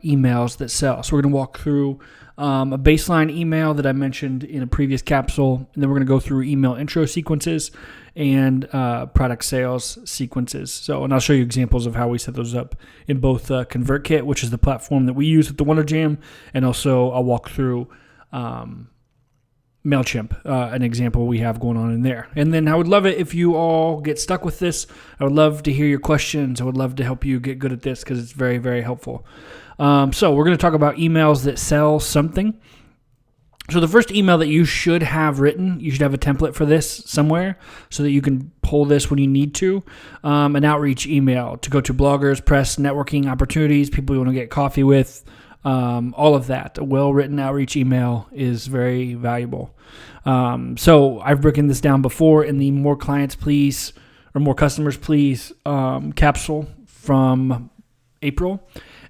emails that sell. So we're going to walk through a baseline email that I mentioned in a previous capsule, and then we're going to go through email intro sequences and product sales sequences. So, and I'll show you examples of how we set those up in both Convertkit, which is the platform that we use at the Wonder Jam, and also I'll walk through MailChimp, an example we have going on in there. And then I would love it if you all get stuck with this. I would love to hear your questions. I would love to help you get good at this because it's very, very helpful. So we're going to talk about emails that sell something. So the first email that you should have written, you should have a template for this somewhere so that you can pull this when you need to. An outreach email to go to bloggers, press, networking opportunities, people you want to get coffee with, all of that. A well-written outreach email is very valuable. So I've broken this down before in the More Clients Please or More Customers Please capsule from April.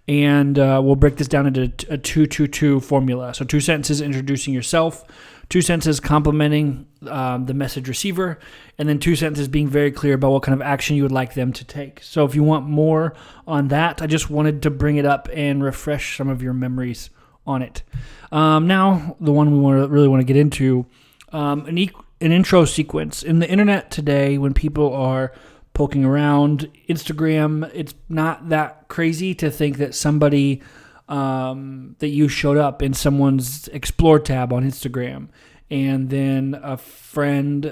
And we'll break this down into a 2-2-2 formula. So 2 sentences introducing yourself, 2 sentences complimenting the message receiver, and then 2 sentences being very clear about what kind of action you would like them to take. So if you want more on that, I just wanted to bring it up and refresh some of your memories on it. Now, the one we really want to get into, an intro sequence. In the internet today, when people are poking around Instagram, it's not that crazy to think that somebody that you showed up in someone's Explore tab on Instagram, and then a friend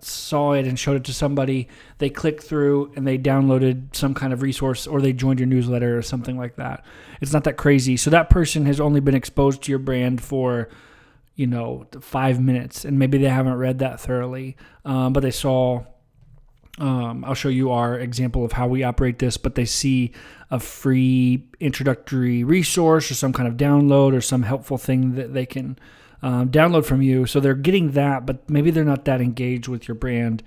saw it and showed it to somebody. They clicked through and they downloaded some kind of resource, or they joined your newsletter or something like that. It's not that crazy. So that person has only been exposed to your brand for 5 minutes, and maybe they haven't read that thoroughly, but they saw. I'll show you our example of how we operate this, but they see a free introductory resource or some kind of download or some helpful thing that they can download from you. So they're getting that, but maybe they're not that engaged with your brand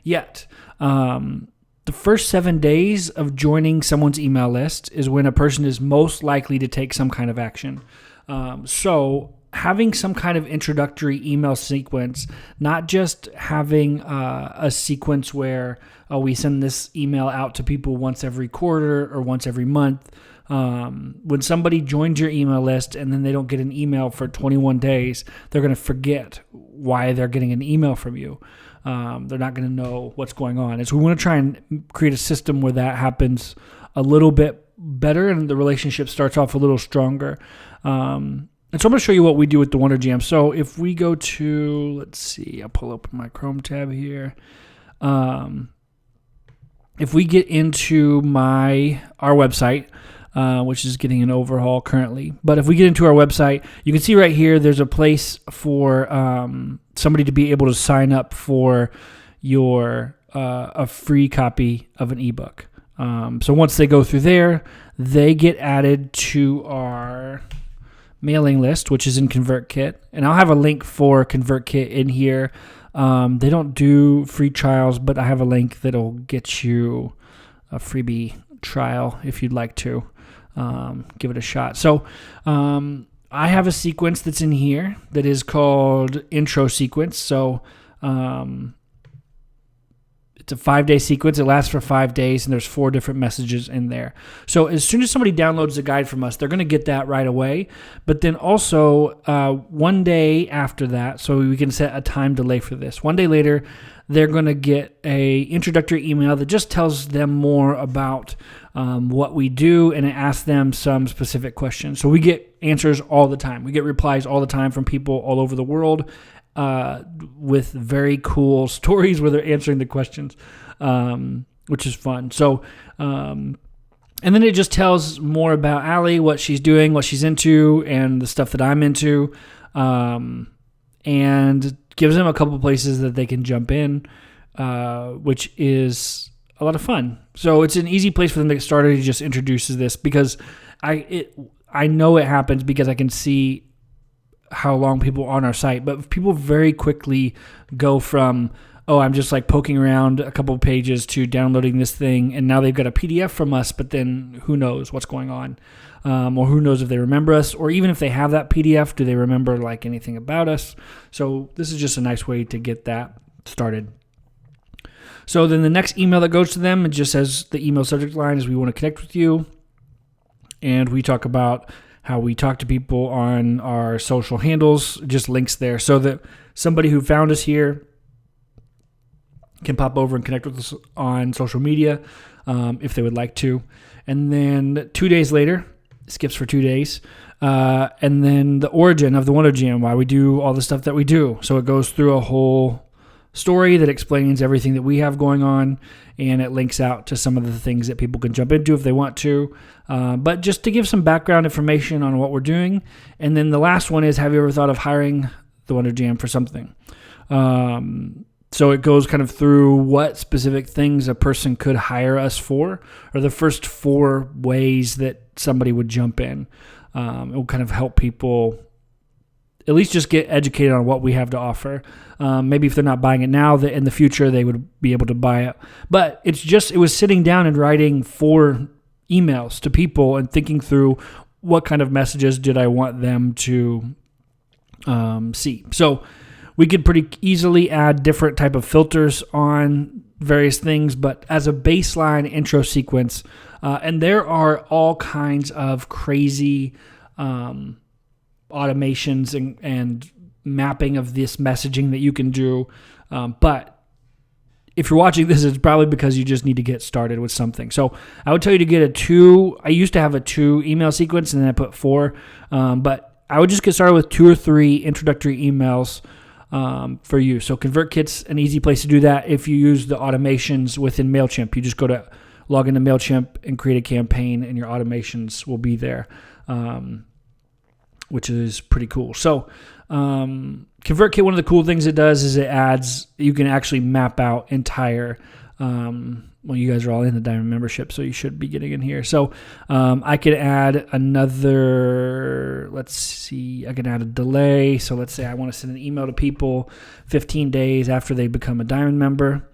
yet. The first 7 days of joining someone's email list is when a person is most likely to take some kind of action. So having some kind of introductory email sequence, not just having a sequence where we send this email out to people once every quarter or once every month. When somebody joins your email list and then they don't get an email for 21 days, they're going to forget why they're getting an email from you. They're not going to know what's going on. And so we want to try and create a system where that happens a little bit better and the relationship starts off a little stronger. And so I'm going to show you what we do with the Wonder Jam. So if we go to, let's see, I'll pull up my Chrome tab here. If we get into our website, which is getting an overhaul currently, but if we get into our website, you can see right here there's a place for somebody to be able to sign up for your a free copy of an ebook. So once they go through there, they get added to our mailing list, which is in Convertkit, and I'll have a link for Convertkit in here. They don't do free trials, but I have a link that'll get you a freebie trial if you'd like to give it a shot. So I have a sequence that's in here that is called intro sequence. So it's a 5-day sequence. It lasts for 5 days, and there's 4 different messages in there. So as soon as somebody downloads the guide from us, they're going to get that right away. But then also 1 day after that, so we can set a time delay for this. 1 day later, they're going to get a introductory email that just tells them more about what we do, and it asks them some specific questions. So we get answers all the time. We get replies all the time from people all over the world. With very cool stories where they're answering the questions, which is fun. So, and then it just tells more about Allie, what she's doing, what she's into, and the stuff that I'm into, and gives them a couple places that they can jump in, which is a lot of fun. So it's an easy place for them to get started. He just introduces this because I know it happens because I can see how long people are on our site, but people very quickly go from, I'm just like poking around a couple of pages to downloading this thing, and now they've got a PDF from us, but then who knows what's going on, or who knows if they remember us, or even if they have that PDF, do they remember like anything about us? So this is just a nice way to get that started. So then the next email that goes to them, it just says the email subject line is we want to connect with you. and we talk about how we talk to people on our social handles, just links there, so that somebody who found us here can pop over and connect with us on social media if they would like to. And then 2 days later, skips for 2 days, and then the origin of the Wonder Jam, why we do all the stuff that we do. So it goes through a whole story that explains everything that we have going on, and it links out to some of the things that people can jump into if they want to. But just to give some background information on what we're doing. And then the last one is, have you ever thought of hiring the Wonder Jam for something? So it goes kind of through what specific things a person could hire us for, or the first 4 ways that somebody would jump in. It will kind of help people at least just get educated on what we have to offer. Maybe if they're not buying it now, that in the future they would be able to buy it. But it was sitting down and writing 4 emails to people and thinking through what kind of messages did I want them to see. So we could pretty easily add different type of filters on various things, but as a baseline intro sequence, and there are all kinds of crazy automations and mapping of this messaging that you can do. But if you're watching this, it's probably because you just need to get started with something. So I would tell you to get I used to have a 2 email sequence, and then I put 4. But I would just get started with 2 or 3 introductory emails for you. So Convertkit's an easy place to do that. If you use the automations within MailChimp, you just go to log into MailChimp and create a campaign, and your automations will be there, which is pretty cool. So Convertkit, one of the cool things it does is you can actually map out entire, you guys are all in the Diamond membership, so you should be getting in here. So I could add another, I can add a delay. So let's say I want to send an email to people 15 days after they become a Diamond member.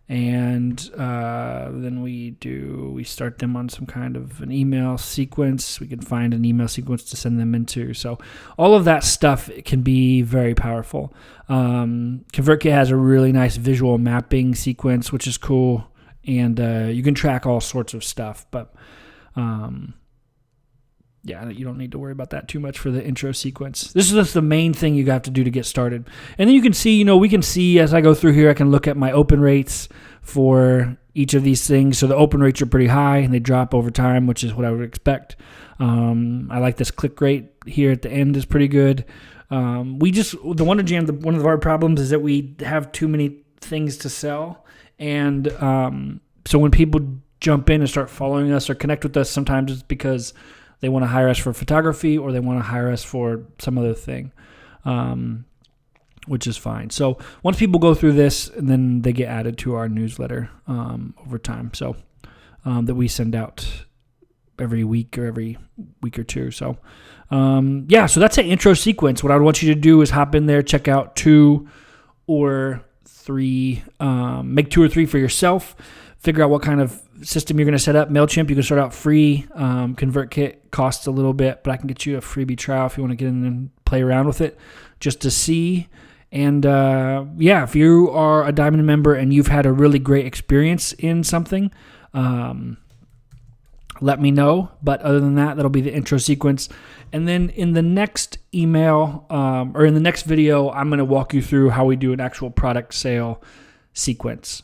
And then we start them on some kind of an email sequence. We can find an email sequence to send them into. So all of that stuff can be very powerful. Convertkit has a really nice visual mapping sequence, which is cool. And you can track all sorts of stuff. But you don't need to worry about that too much for the intro sequence. This is just the main thing you have to do to get started. And then you can see, we can see as I go through here, I can look at my open rates for each of these things. So the open rates are pretty high and they drop over time, which is what I would expect. I like this click rate here at the end is pretty good. The Wonder Jam, one of our problems is that we have too many things to sell. And so when people jump in and start following us or connect with us, sometimes it's because they want to hire us for photography or they want to hire us for some other thing, which is fine. So once people go through this, and then they get added to our newsletter over time, so that we send out every week or every week or 2. So so that's an intro sequence. What I would want you to do is hop in there, check out 2 or 3, make 2 or 3 for yourself. Figure out what kind of system you're going to set up. MailChimp, you can start out free. Convertkit costs a little bit, but I can get you a freebie trial if you want to get in and play around with it just to see. And if you are a Diamond member and you've had a really great experience in something, let me know. But other than that, that'll be the intro sequence. And then in the next email or in the next video, I'm going to walk you through how we do an actual product sale sequence.